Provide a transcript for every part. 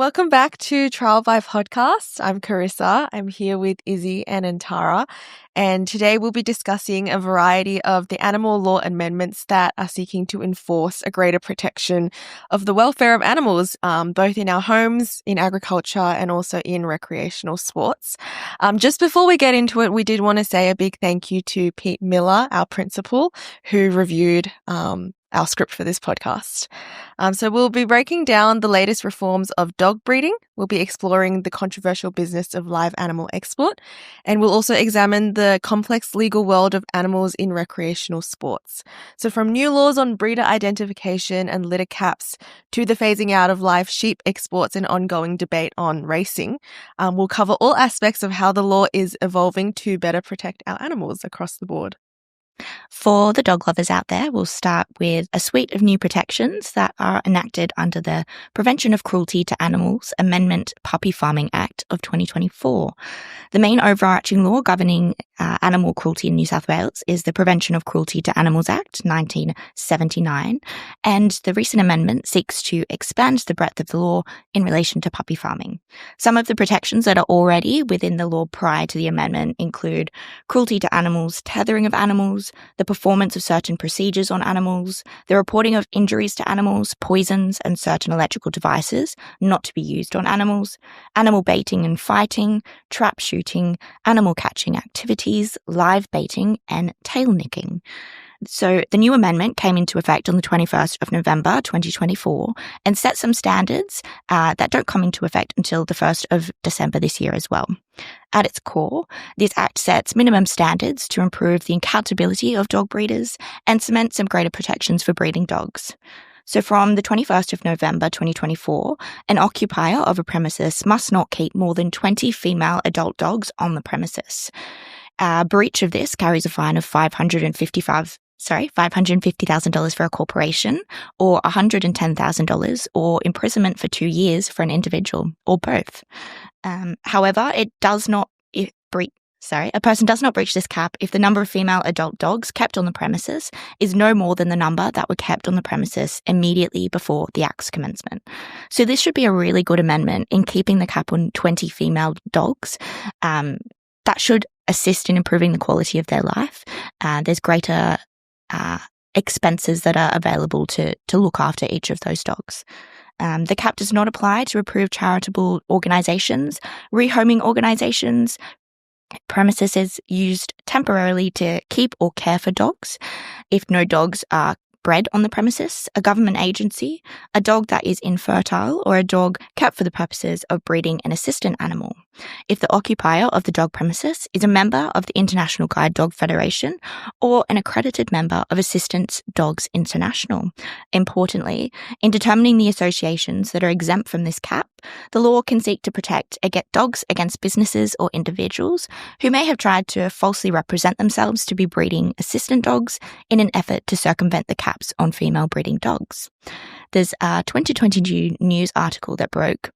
welcome back to Trial by Podcast. I'm Carissa. I'm here with Izzy and Antara, and today we'll be discussing a variety of the animal law amendments that are seeking to enforce a greater protection of the welfare of animals, both in our homes, in agriculture, and also in recreational sports. Just before we get into it, we did want to say a big thank you to Pete Miller, our principal, who reviewed our script for this podcast. So we'll be breaking down the latest reforms of dog breeding. We'll be exploring the controversial business of live animal export, and we'll also examine the complex legal world of animals in recreational sports. So from new laws on breeder identification and litter caps to the phasing out of live sheep exports and ongoing debate on racing, we'll cover all aspects of how the law is evolving to better protect our animals across the board. For the dog lovers out there, we'll start with a suite of new protections that are enacted under the Prevention of Cruelty to Animals Amendment Puppy Farming Act of 2024. The main overarching law governing animal cruelty in New South Wales is the Prevention of Cruelty to Animals Act 1979, and the recent amendment seeks to expand the breadth of the law in relation to puppy farming. Some of the protections that are already within the law prior to the amendment include cruelty to animals, tethering of animals, the performance of certain procedures on animals, the reporting of injuries to animals, poisons, and certain electrical devices not to be used on animals, animal baiting and fighting, trap shooting, animal catching activities, live baiting, and tail nicking. So the new amendment came into effect on the 21st of November 2024 and set some standards that don't come into effect until the 1st of December this year as well. At its core, this act sets minimum standards to improve the accountability of dog breeders and cement some greater protections for breeding dogs. So from the 21st of November 2024, an occupier of a premises must not keep more than 20 female adult dogs on the premises. Breach of this carries a fine of $550,000 for a corporation, or $110,000, or imprisonment for 2 years for an individual, or both. However, a person does not breach this cap if the number of female adult dogs kept on the premises is no more than the number that were kept on the premises immediately before the act's commencement. So this should be a really good amendment in keeping the cap on 20 female dogs. That should assist in improving the quality of their life. There's greater expenses that are available to look after each of those dogs. The cap does not apply to approved charitable organisations, rehoming organisations, premises is used temporarily to keep or care for dogs. If no dogs are bred on the premises, a government agency, a dog that is infertile, or a dog kept for the purposes of breeding an assistant animal. If the occupier of the dog premises is a member of the International Guide Dog Federation or an accredited member of Assistance Dogs International. Importantly, in determining the associations that are exempt from this cap, the law can seek to protect dogs against businesses or individuals who may have tried to falsely represent themselves to be breeding assistant dogs in an effort to circumvent the caps on female breeding dogs. There's a 2022 news article that broke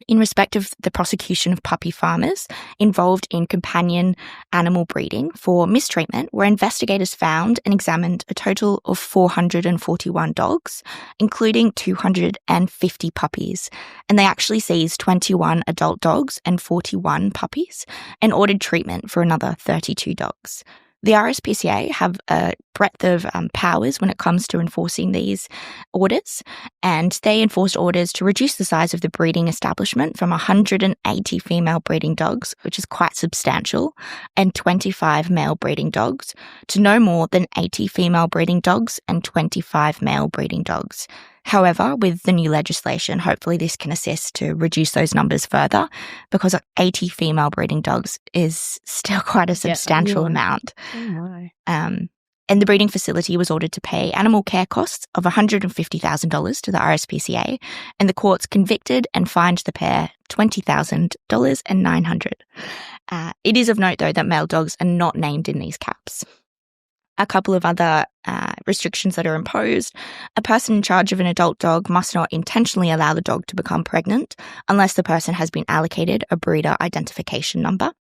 in respect of the prosecution of puppy farmers involved in companion animal breeding for mistreatment, where investigators found and examined a total of 441 dogs, including 250 puppies. And they actually seized 21 adult dogs and 41 puppies and ordered treatment for another 32 dogs. The RSPCA have a breadth of powers when it comes to enforcing these orders, and they enforced orders to reduce the size of the breeding establishment from 180 female breeding dogs, which is quite substantial, and 25 male breeding dogs, to no more than 80 female breeding dogs and 25 male breeding dogs. However, with the new legislation, hopefully this can assist to reduce those numbers further, because 80 female breeding dogs is still quite a substantial amount. Oh my. And the breeding facility was ordered to pay animal care costs of $150,000 to the RSPCA, and the courts convicted and fined the pair $20,000 and $900. It is of note, though, that male dogs are not named in these caps. A couple of other restrictions that are imposed. A person in charge of an adult dog must not intentionally allow the dog to become pregnant unless the person has been allocated a breeder identification number.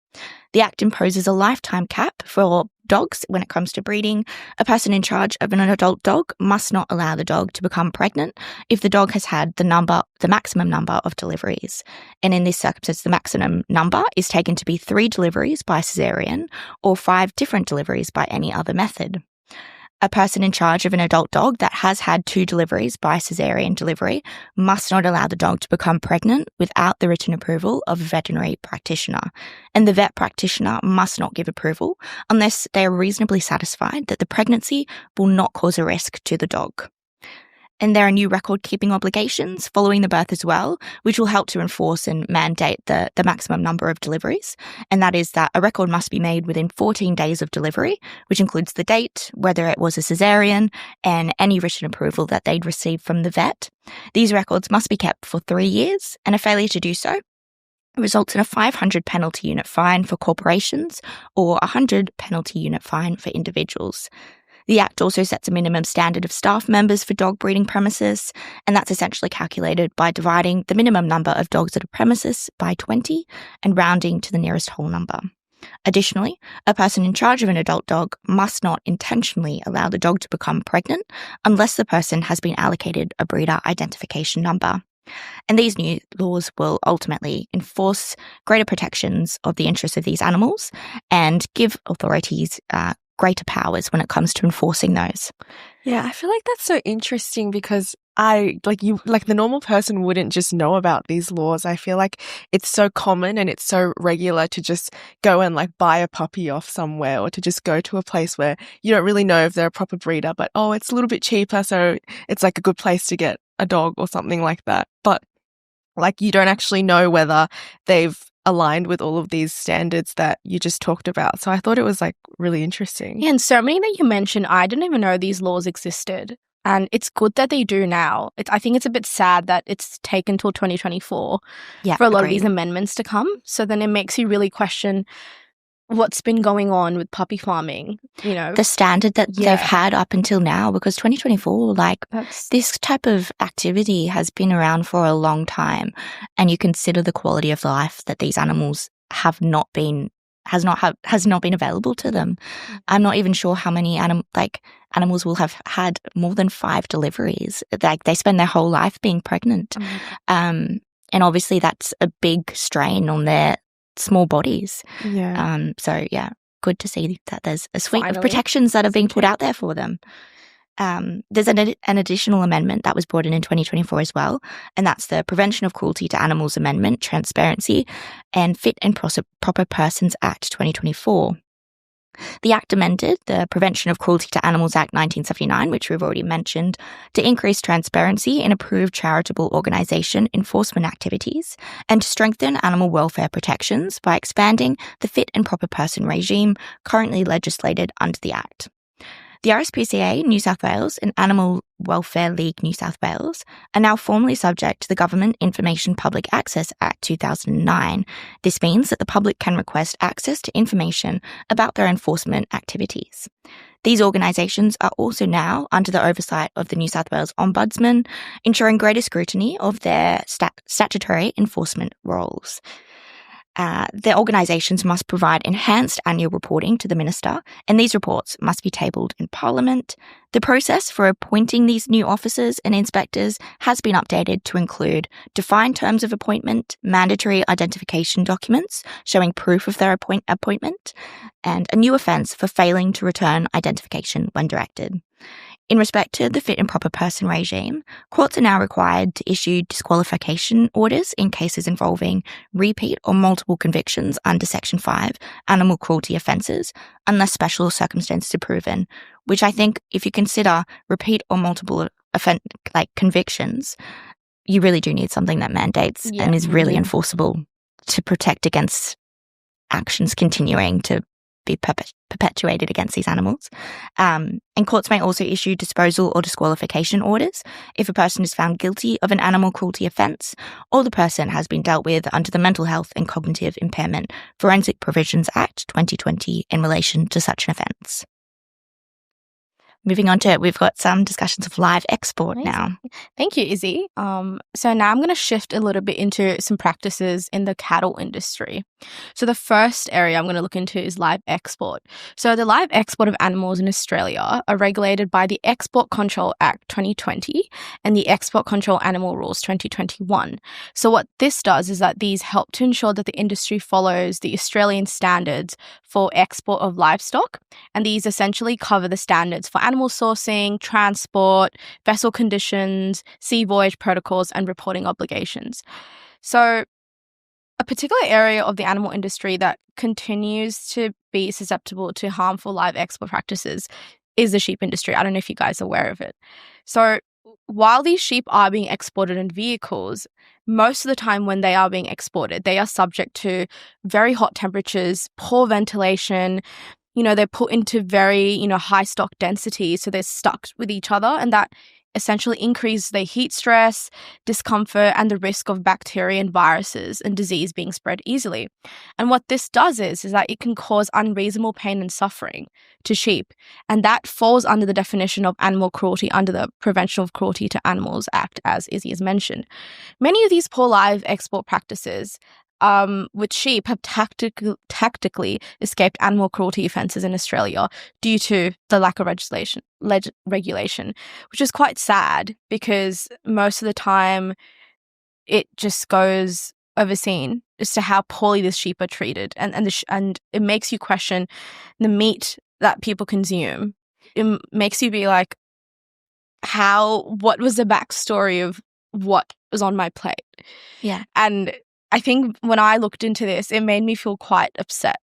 The Act imposes a lifetime cap for dogs when it comes to breeding. A person in charge of an adult dog must not allow the dog to become pregnant if the dog has had the maximum number of deliveries. And in this circumstance, the maximum number is taken to be 3 deliveries by cesarean or 5 different deliveries by any other method. A person in charge of an adult dog that has had 2 deliveries by cesarean delivery must not allow the dog to become pregnant without the written approval of a veterinary practitioner. And the vet practitioner must not give approval unless they are reasonably satisfied that the pregnancy will not cause a risk to the dog. And there are new record-keeping obligations following the birth as well, which will help to enforce and mandate the maximum number of deliveries. And that is that a record must be made within 14 days of delivery, which includes the date, whether it was a cesarean, and any written approval that they'd received from the vet. These records must be kept for 3 years, and a failure to do so results in a 500 penalty unit fine for corporations or a 100 penalty unit fine for individuals. The Act also sets a minimum standard of staff members for dog breeding premises, and that's essentially calculated by dividing the minimum number of dogs at a premises by 20 and rounding to the nearest whole number. Additionally, a person in charge of an adult dog must not intentionally allow the dog to become pregnant unless the person has been allocated a breeder identification number. And these new laws will ultimately enforce greater protections of the interests of these animals and give authorities greater powers when it comes to enforcing those. Yeah, I feel like that's so interesting because the normal person wouldn't just know about these laws. I feel like it's so common and it's so regular to just go and buy a puppy off somewhere or to just go to a place where you don't really know if they're a proper breeder, but it's a little bit cheaper, so it's a good place to get a dog or something like that. But you don't actually know whether they've aligned with all of these standards that you just talked about. So I thought it was really interesting. Yeah, and so many that you mentioned, I didn't even know these laws existed. And it's good that they do now. I think it's a bit sad that it's taken till 2024 for a lot of these amendments to come. So then it makes you really question what's been going on with puppy farming, the standard that they've had up until now, because 2024, this type of activity has been around for a long time, and you consider the quality of life that these animals has not been available to them. I'm not even sure how many animals will have had more than 5 deliveries. They spend their whole life being pregnant. And obviously that's a big strain on their small bodies. So good to see that there's a suite of protections that are being put out there for them. There's an additional amendment that was brought in 2024 as well, and that's the Prevention of Cruelty to Animals Amendment, Transparency, and Fit and Proper Persons Act 2024. The Act amended the Prevention of Cruelty to Animals Act 1979, which we've already mentioned, to increase transparency in approved charitable organisation enforcement activities and to strengthen animal welfare protections by expanding the fit and proper person regime currently legislated under the Act. The RSPCA New South Wales and Animal Welfare League New South Wales are now formally subject to the Government Information Public Access Act 2009. This means that the public can request access to information about their enforcement activities. These organisations are also now under the oversight of the New South Wales Ombudsman, ensuring greater scrutiny of their statutory enforcement roles. The organisations must provide enhanced annual reporting to the Minister, and these reports must be tabled in Parliament. The process for appointing these new officers and inspectors has been updated to include defined terms of appointment, mandatory identification documents showing proof of their appointment, and a new offence for failing to return identification when directed. In respect to the fit and proper person regime, courts are now required to issue disqualification orders in cases involving repeat or multiple convictions under Section 5 animal cruelty offences, unless special circumstances are proven, which I think if you consider repeat or multiple convictions, you really do need something that mandates and is really enforceable to protect against actions continuing to be perpetuated against these animals. And courts may also issue disposal or disqualification orders if a person is found guilty of an animal cruelty offence or the person has been dealt with under the Mental Health and Cognitive Impairment Forensic Provisions Act 2020 in relation to such an offence. moving on to, we've got some discussions of live export now. Thank you, Izzy. So now I'm going to shift a little bit into some practices in the cattle industry. So the first area I'm going to look into is live export. So the live export of animals in Australia are regulated by the Export Control Act 2020 and the Export Control Animal Rules 2021. So what this does is that these help to ensure that the industry follows the Australian standards for export of livestock, and these essentially cover the standards for animal sourcing, transport, vessel conditions, sea voyage protocols, and reporting obligations. So a particular area of the animal industry that continues to be susceptible to harmful live export practices is the sheep industry. I don't know if you guys are aware of it. So while these sheep are being exported in vehicles, most of the time when they are being exported, they are subject to very hot temperatures, poor ventilation. They're put into very, high stock density, so they're stuck with each other, and that essentially increases their heat stress, discomfort, and the risk of bacteria and viruses and disease being spread easily. And what this does is that it can cause unreasonable pain and suffering to sheep, and that falls under the definition of animal cruelty under the Prevention of Cruelty to Animals Act, as Izzy has mentioned. Many of these poor live export practices with sheep have tactically escaped animal cruelty offences in Australia due to the lack of regulation, which is quite sad because most of the time it just goes overseen as to how poorly the sheep are treated, and it makes you question the meat that people consume. It makes you be like, what was the backstory of what was on my plate? Yeah. And I think when I looked into this, it made me feel quite upset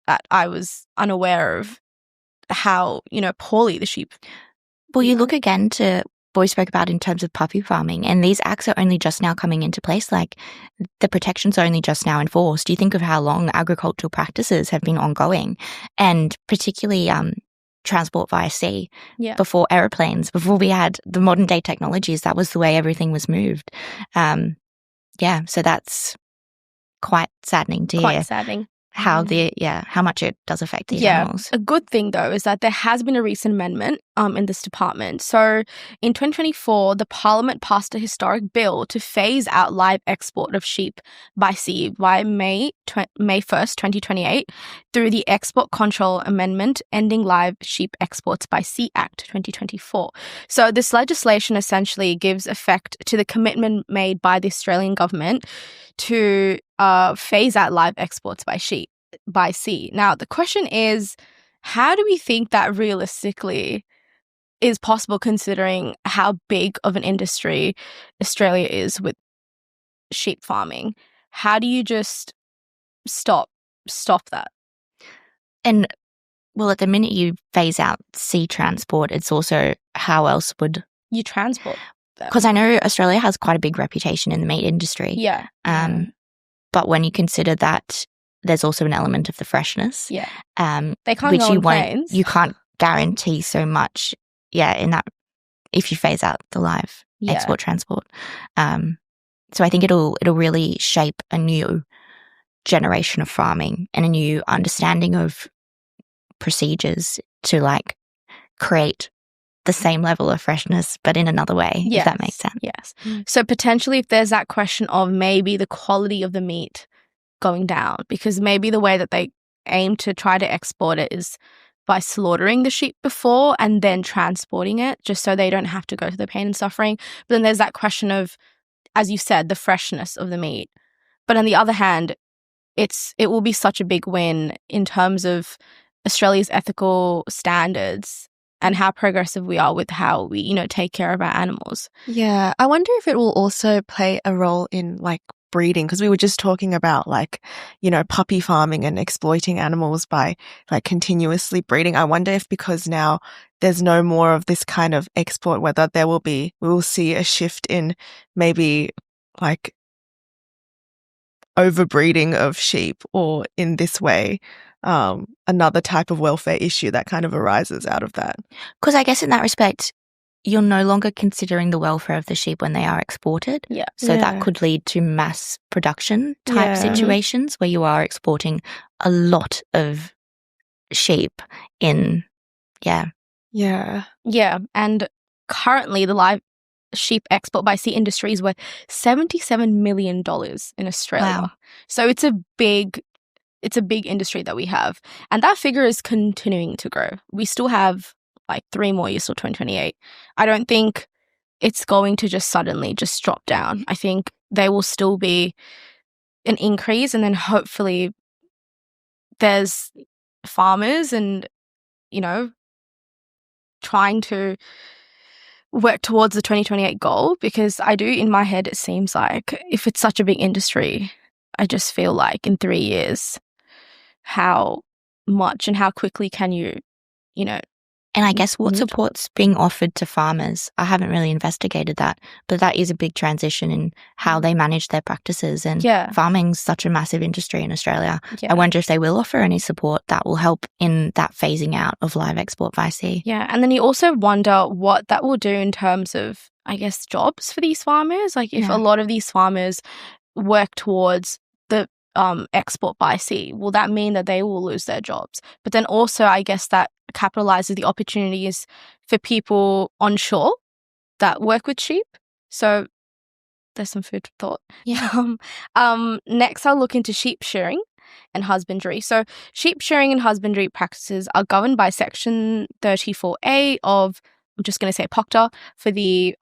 that I was unaware of how, poorly the sheep. Well, you look again to what we spoke about in terms of puppy farming, and these acts are only just now coming into place. Like, the protections are only just now enforced. You think of how long agricultural practices have been ongoing, and particularly transport via sea. Yeah. Before aeroplanes, before we had the modern day technologies, that was the way everything was moved. So that's quite saddening to hear. Quite saddening. How much it does affect these animals. A good thing, though, is that there has been a recent amendment in this department. So in 2024, the Parliament passed a historic bill to phase out live export of sheep by sea by May 1st, 2028, through the Export Control Amendment Ending Live Sheep Exports by Sea Act 2024. So this legislation essentially gives effect to the commitment made by the Australian government to phase out live exports by sea. Now, the question is, how do we think that realistically is possible considering how big of an industry Australia is with sheep farming? How do you just stop that? And, well, at the minute you phase out sea transport, it's also how else would you transport them? Because I know Australia has quite a big reputation in the meat industry. Yeah. But when you consider that there's also an element of the freshness. Yeah. They can't go on planes. You can't guarantee so much, in that, if you phase out the live export transport. So I think it'll really shape a new generation of farming and a new understanding of procedures to create the same level of freshness, but in another way, if that makes sense. Yes. So potentially if there's that question of maybe the quality of the meat going down, because maybe the way that they aim to try to export it is by slaughtering the sheep before and then transporting it, just so they don't have to go through the pain and suffering. But then there's that question of, as you said, the freshness of the meat. But on the other hand, it will be such a big win in terms of Australia's ethical standards and how progressive we are with how we, take care of our animals. Yeah, I wonder if it will also play a role in breeding, because we were just talking about puppy farming and exploiting animals by continuously breeding. I wonder if because now there's no more of this kind of export, whether we will see a shift in maybe overbreeding of sheep, or in this way another type of welfare issue that kind of arises out of that. Because I guess in that respect, you're no longer considering the welfare of the sheep when they are exported. Yeah. So that could lead to mass production type situations where you are exporting a lot of sheep in, Yeah. Yeah. And currently the live sheep export by sea industry is worth $77 million in Australia. Wow. So it's a big industry that we have. And that figure is continuing to grow. We still have like 3 more years till 2028. I don't think it's going to just suddenly just drop down. I think there will still be an increase, and then hopefully there's farmers and, you know, trying to work towards the 2028 goal, because I do, in my head, it seems like if it's such a big industry, I just feel like in 3 years, how much and how quickly can you know. And I guess what support's being offered to farmers? I haven't really investigated that, but that is a big transition in how they manage their practices. And farming's such a massive industry in Australia. I wonder if they will offer any support that will help in that phasing out of live export by sea. Yeah, and then you also wonder what that will do in terms of, I guess, jobs for these farmers. Like if a lot of these farmers work towards the export by sea, will that mean that they will lose their jobs? But then also, I guess that capitalizes the opportunities for people onshore that work with sheep. So there's some food for thought. Yeah. Next, I'll look into sheep shearing and husbandry. So sheep shearing and husbandry practices are governed by Section 34A of, I'm just going to say POCTA for the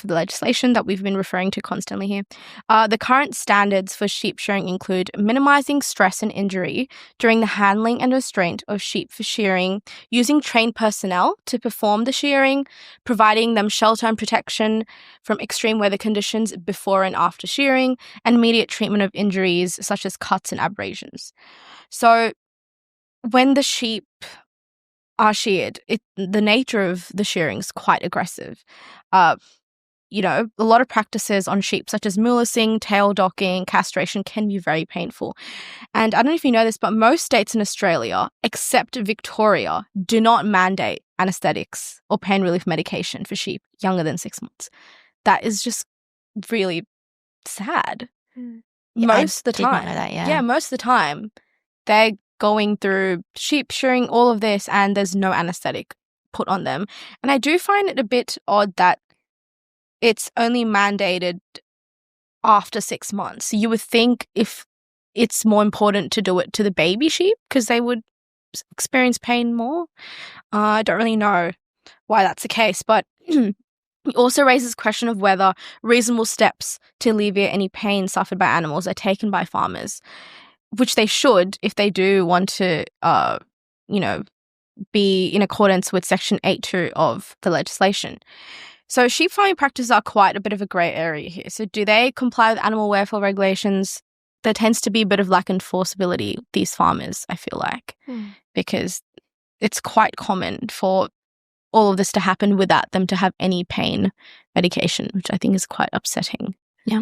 legislation that we've been referring to constantly here. The current standards for sheep shearing include minimizing stress and injury during the handling and restraint of sheep for shearing, using trained personnel to perform the shearing, providing them shelter and protection from extreme weather conditions before and after shearing, and immediate treatment of injuries such as cuts and abrasions. So when the sheep are sheared, the nature of the shearing is quite aggressive. You know, a lot of practices on sheep, such as mulesing, tail docking, castration, can be very painful. And I don't know if you know this, but most states in Australia, except Victoria, do not mandate anesthetics or pain relief medication for sheep younger than 6 months. That is just really sad. Most of the time. I did not know that, yeah. Yeah, most of the time, they're going through sheep shearing, all of this, and there's no anesthetic put on them. And I do find it a bit odd that it's only mandated after 6 months. You would think if it's more important to do it to the baby sheep because they would experience pain more. I don't really know why that's the case, but it also raises the question of whether reasonable steps to alleviate any pain suffered by animals are taken by farmers, which they should if they do want to, be in accordance with Section 8.2 of the legislation. So sheep farming practices are quite a bit of a grey area here. So do they comply with animal welfare regulations? There tends to be a bit of lack of enforceability with these farmers, I feel like, because it's quite common for all of this to happen without them to have any pain medication, which I think is quite upsetting. Yeah.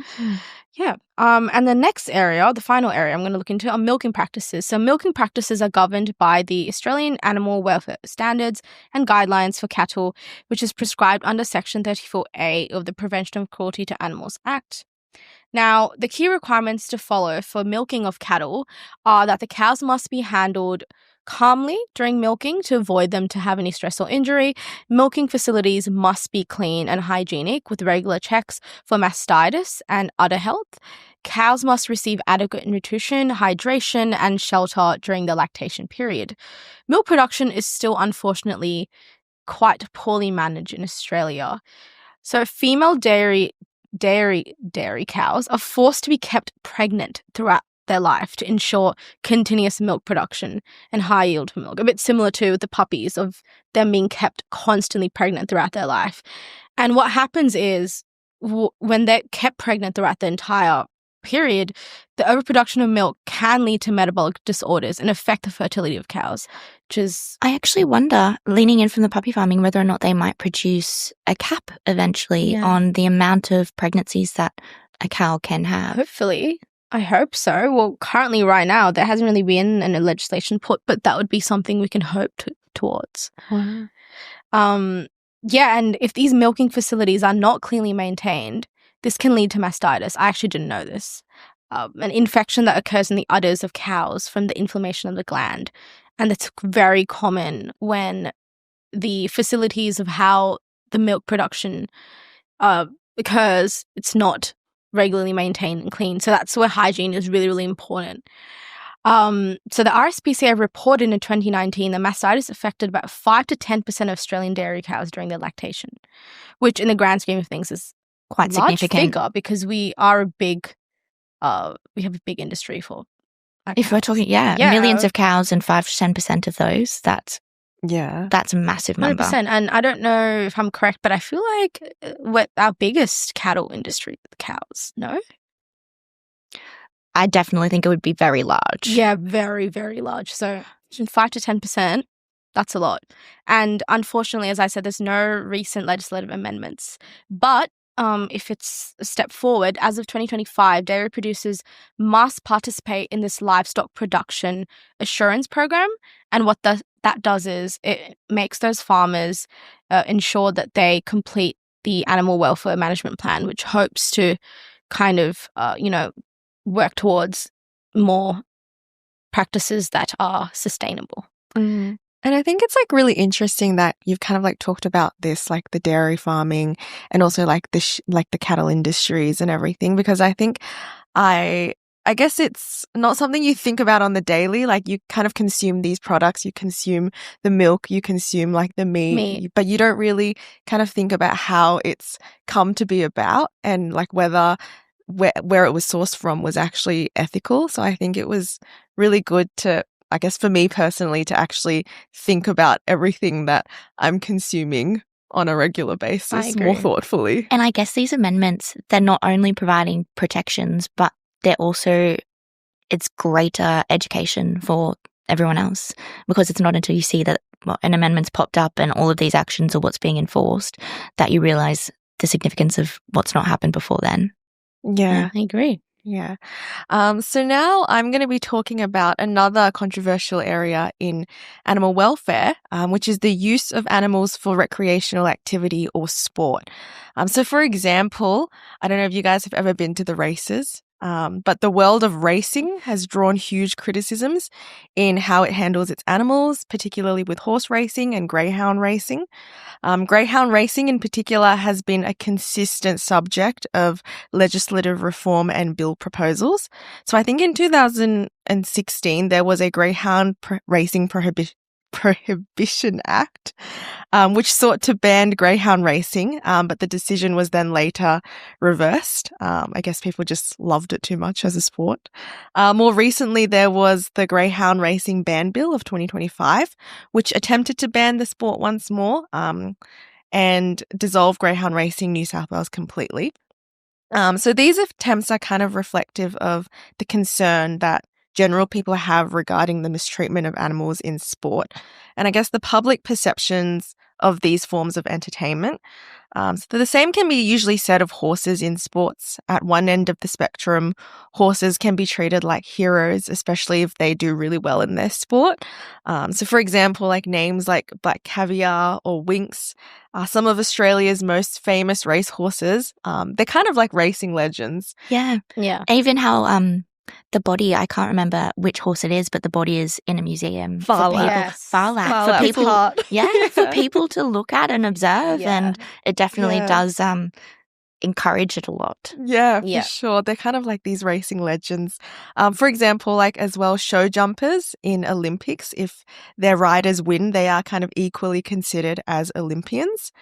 Yeah. And the next area, the final area I'm going to look into are milking practices. So milking practices are governed by the Australian Animal Welfare Standards and Guidelines for Cattle, which is prescribed under Section 34A of the Prevention of Cruelty to Animals Act. Now, the key requirements to follow for milking of cattle are that the cows must be handled calmly during milking to avoid them to have any stress or injury. Milking facilities must be clean and hygienic with regular checks for mastitis and udder health. Cows must receive adequate nutrition, hydration, and shelter during the lactation period. Milk production is still, unfortunately, quite poorly managed in Australia. So female dairy cows are forced to be kept pregnant throughout their life to ensure continuous milk production and high yield for milk. A bit similar to the puppies of them being kept constantly pregnant throughout their life. And what happens is when they're kept pregnant throughout the entire period, the overproduction of milk can lead to metabolic disorders and affect the fertility of cows, which is... I actually wonder, leaning in from the puppy farming, whether or not they might produce a cap eventually on the amount of pregnancies that a cow can have. Hopefully. I hope so. Well, currently right now, there hasn't really been any legislation put, but that would be something we can hope towards. Wow. Yeah, and if these milking facilities are not cleanly maintained, this can lead to mastitis. I actually didn't know this. An infection that occurs in the udders of cows from the inflammation of the gland. And it's very common when the facilities of how the milk production because it's not regularly maintained and clean. So that's where hygiene is really, really important. So the RSPCA reported in 2019 that mastitis affected about 5 to 10% of Australian dairy cows during their lactation, which in the grand scheme of things is quite a large significant figure because we are a big, we have a big industry for if we're talking, millions of cows and 5 to 10% of those, that's a massive number. 100%. And I don't know if I'm correct, but I feel like our biggest cattle industry is the cows, no? I definitely think it would be very large. Yeah, very, very large. So 5 to 10%, that's a lot. And unfortunately, as I said, there's no recent legislative amendments. But if it's a step forward, as of 2025, dairy producers must participate in this livestock production assurance program. And what that does is it makes those farmers ensure that they complete the animal welfare management plan, which hopes to kind of, work towards more practices that are sustainable. Mm. And I think it's like really interesting that you've kind of like talked about this, like the dairy farming and also like the cattle industries and everything, because I think I guess it's not something you think about on the daily. Like you kind of consume these products, you consume the milk, you consume like the meat, but you don't really kind of think about how it's come to be about and like whether where it was sourced from was actually ethical. So I think it was really good to, I guess for me personally, to actually think about everything that I'm consuming on a regular basis more thoughtfully. And I guess these amendments, they're not only providing protections, but they're also, it's greater education for everyone else, because it's not until you see that an amendment's popped up and all of these actions are what's being enforced that you realize the significance of what's not happened before then. Yeah, I agree. Yeah. So now I'm going to be talking about another controversial area in animal welfare, which is the use of animals for recreational activity or sport. So for example, I don't know if you guys have ever been to the races, but the world of racing has drawn huge criticisms in how it handles its animals, particularly with horse racing and greyhound racing. Greyhound racing in particular has been a consistent subject of legislative reform and bill proposals. So I think in 2016 there was a greyhound racing Prohibition Act, which sought to ban greyhound racing, but the decision was then later reversed. I guess people just loved it too much as a sport. More recently, there was the Greyhound Racing Ban Bill of 2025, which attempted to ban the sport once more and dissolve greyhound racing New South Wales completely. So these attempts are kind of reflective of the concern that general people have regarding the mistreatment of animals in sport. And I guess the public perceptions of these forms of entertainment. So the same can be usually said of horses in sports. At one end of the spectrum, horses can be treated like heroes, especially if they do really well in their sport. So for example, like names like Black Caviar or Winx are some of Australia's most famous race horses. They're kind of like racing legends. Yeah. Even how the body, I can't remember which horse it is, but the body is in a museum. Phar For people to look at and observe, and it definitely does encourage it a lot. Yeah, for sure. They're kind of like these racing legends. For example, like as well, show jumpers in Olympics, if their riders win, they are kind of equally considered as Olympians.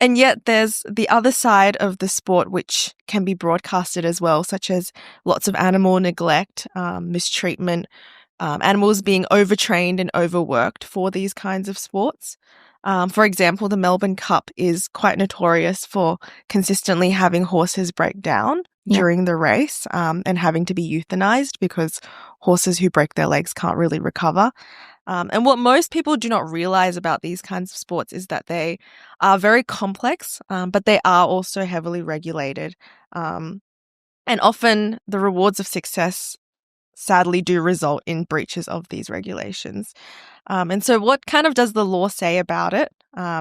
And yet there's the other side of the sport which can be broadcasted as well, such as lots of animal neglect, mistreatment, animals being overtrained and overworked for these kinds of sports. For example, the Melbourne Cup is quite notorious for consistently having horses break down during the race and having to be euthanized because horses who break their legs can't really recover. And what most people do not realize about these kinds of sports is that they are very complex, but they are also heavily regulated. And often the rewards of success sadly do result in breaches of these regulations. And so what kind of does the law say about it?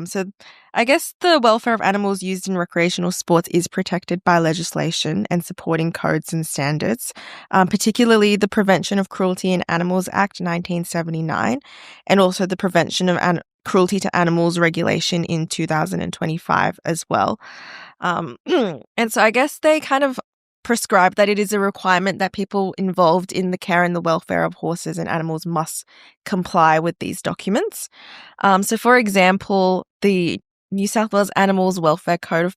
So I guess the welfare of animals used in recreational sports is protected by legislation and supporting codes and standards, particularly the Prevention of Cruelty in Animals Act 1979 and also the Prevention of cruelty to animals regulation in 2025 as well. And so I guess they kind of prescribe that it is a requirement that people involved in the care and the welfare of horses and animals must comply with these documents. So, for example, the New South Wales Animals Welfare Code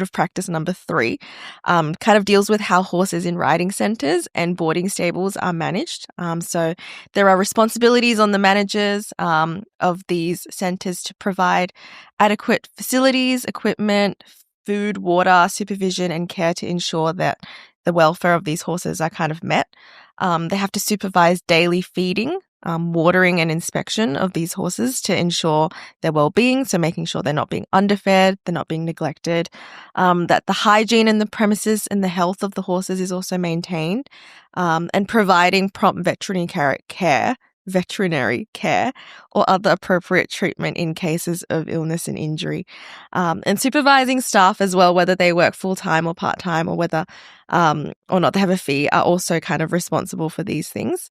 of Practice number 3 kind of deals with how horses in riding centres and boarding stables are managed. So there are responsibilities on the managers of these centres to provide adequate facilities, equipment, food, water, supervision, and care to ensure that the welfare of these horses are kind of met. They have to supervise daily feeding, watering and inspection of these horses to ensure their well-being, so making sure they're not being underfed, they're not being neglected, that the hygiene in the premises and the health of the horses is also maintained, and providing prompt veterinary care or other appropriate treatment in cases of illness and injury, and supervising staff as well, whether they work full-time or part-time or whether or not they have a fee, are also kind of responsible for these things.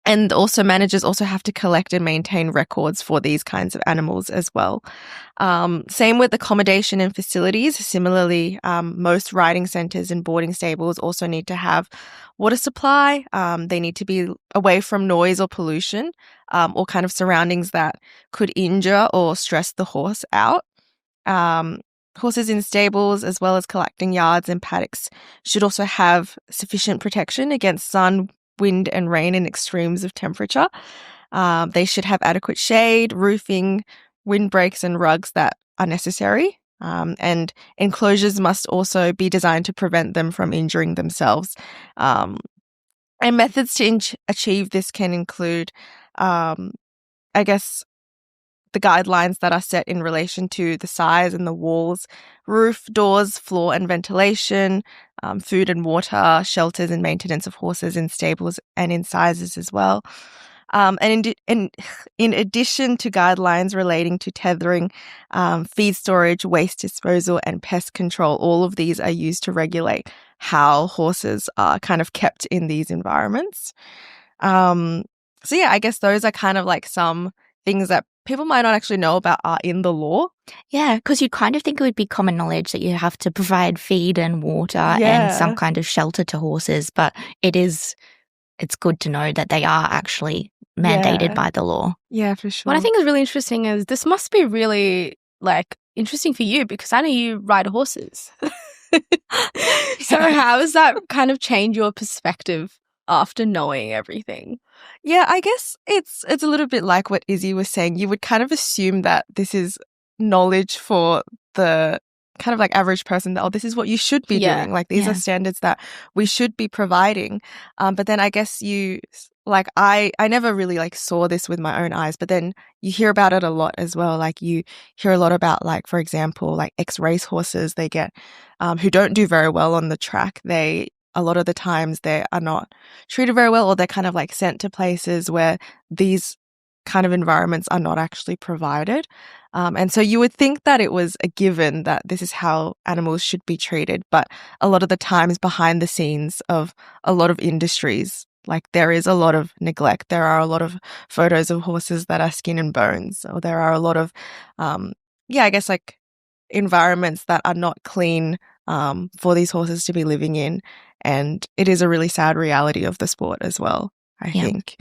And also managers also have to collect and maintain records for these kinds of animals as well. Same with accommodation and facilities. Similarly, most riding centres and boarding stables also need to have water supply. They need to be away from noise or pollution, or kind of surroundings that could injure or stress the horse out. Horses in stables, as well as collecting yards and paddocks, should also have sufficient protection against sun, wind and rain and extremes of temperature. They should have adequate shade, roofing, windbreaks and rugs that are necessary. And enclosures must also be designed to prevent them from injuring themselves. And methods to achieve this can include, I guess, the guidelines that are set in relation to the size and the walls, roof, doors, floor and ventilation, food and water, shelters and maintenance of horses in stables and in sizes as well. And in addition to guidelines relating to tethering, feed storage, waste disposal and pest control, all of these are used to regulate how horses are kind of kept in these environments. So yeah, I guess those are kind of like some things that people might not actually know about are in the law. Yeah, because you'd kind of think it would be common knowledge that you have to provide feed and water and some kind of shelter to horses, but it's good to know that they are actually mandated by the law. Yeah, for sure. What I think is really interesting is this must be really interesting for you, because I know you ride horses. So how does that kind of change your perspective after knowing everything? Yeah, I guess it's a little bit like what Izzy was saying. You would kind of assume that this is knowledge for the kind of like average person, that, oh, this is what you should be doing. Like these are standards that we should be providing. But then I guess I never really saw this with my own eyes, but then you hear about it a lot as well. Like you hear a lot about for example, ex-race horses, they get, who don't do very well on the track. A lot of the times they are not treated very well, or they're kind of sent to places where these kind of environments are not actually provided. And so you would think that it was a given that this is how animals should be treated. But a lot of the times behind the scenes of a lot of industries, there is a lot of neglect. There are a lot of photos of horses that are skin and bones, or there are a lot of, I guess environments that are not clean for these horses to be living in. And it is a really sad reality of the sport as well, I think.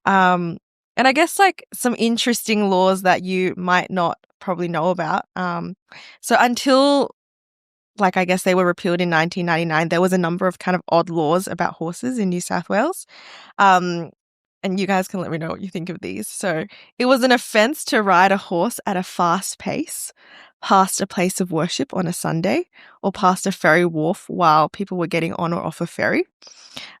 And I guess some interesting laws that you might not probably know about. So until I guess they were repealed in 1999, there was a number of kind of odd laws about horses in New South Wales. And you guys can let me know what you think of these. So it was an offence to ride a horse at a fast pace past a place of worship on a Sunday, or past a ferry wharf while people were getting on or off a ferry.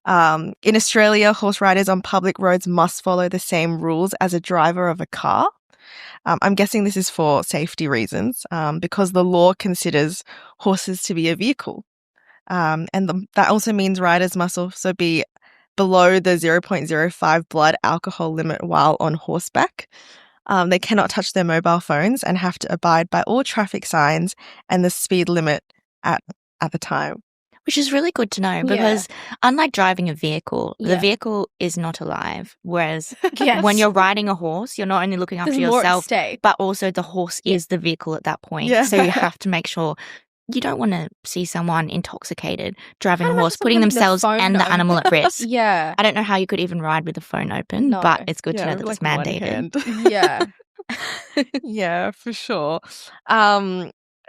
In Australia, horse riders on public roads must follow the same rules as a driver of a car. I'm guessing this is for safety reasons, because the law considers horses to be a vehicle. That also means riders must also be below the 0.05 blood alcohol limit while on horseback. They cannot touch their mobile phones and have to abide by all traffic signs and the speed limit at the time. Which is really good to know because unlike driving a vehicle, the vehicle is not alive. Whereas when you're riding a horse, you're not only looking after yourself, but also the horse is the vehicle at that point. Yeah. So you have to make sure you don't want to see someone intoxicated driving a horse, putting themselves and the animal at risk. Yeah. I don't know how you could even ride with the phone open, but it's good to know that it's mandated. Yeah. Yeah, for sure.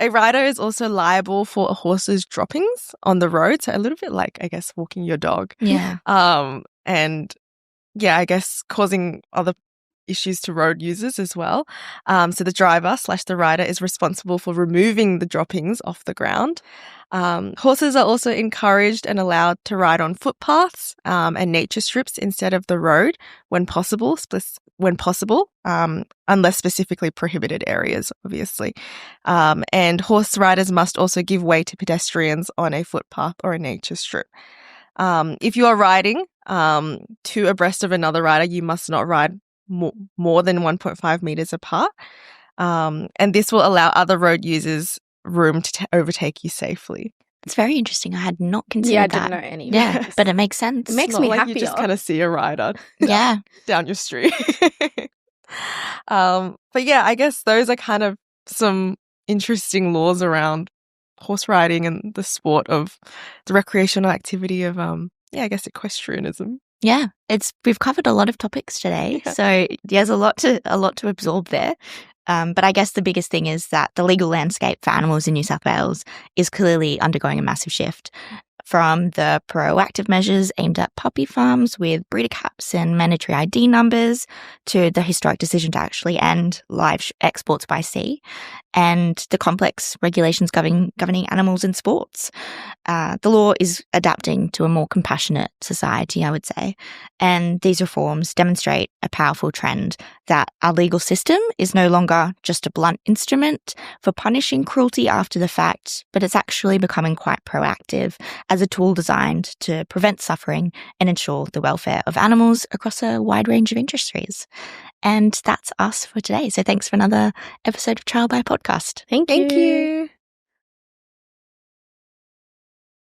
A rider is also liable for a horse's droppings on the road. So a little bit like, I guess, walking your dog. Yeah. And yeah, I guess causing other issues to road users as well. So the driver / the rider is responsible for removing the droppings off the ground. Horses are also encouraged and allowed to ride on footpaths and nature strips instead of the road when possible, unless specifically prohibited areas, obviously. And horse riders must also give way to pedestrians on a footpath or a nature strip. If you are riding two abreast of another rider, you must not ride more than 1.5 meters apart. And this will allow other road users room to overtake you safely. It's very interesting. I had not considered that. I didn't know any. Yeah, but it makes sense. It makes me like happier. You just kind of see a rider down your street. But yeah, I guess those are kind of some interesting laws around horse riding and the sport of the recreational activity of I guess equestrianism. Yeah, we've covered a lot of topics today, so there's a lot to absorb there. But I guess the biggest thing is that the legal landscape for animals in New South Wales is clearly undergoing a massive shift. From the proactive measures aimed at puppy farms with breeder caps and mandatory ID numbers to the historic decision to actually end live exports by sea and the complex regulations governing animals in sports. The law is adapting to a more compassionate society, I would say. And these reforms demonstrate a powerful trend that our legal system is no longer just a blunt instrument for punishing cruelty after the fact, but it's actually becoming quite proactive as a tool designed to prevent suffering and ensure the welfare of animals across a wide range of industries. And that's us for today. So thanks for another episode of Trial by Podcast. Thank you.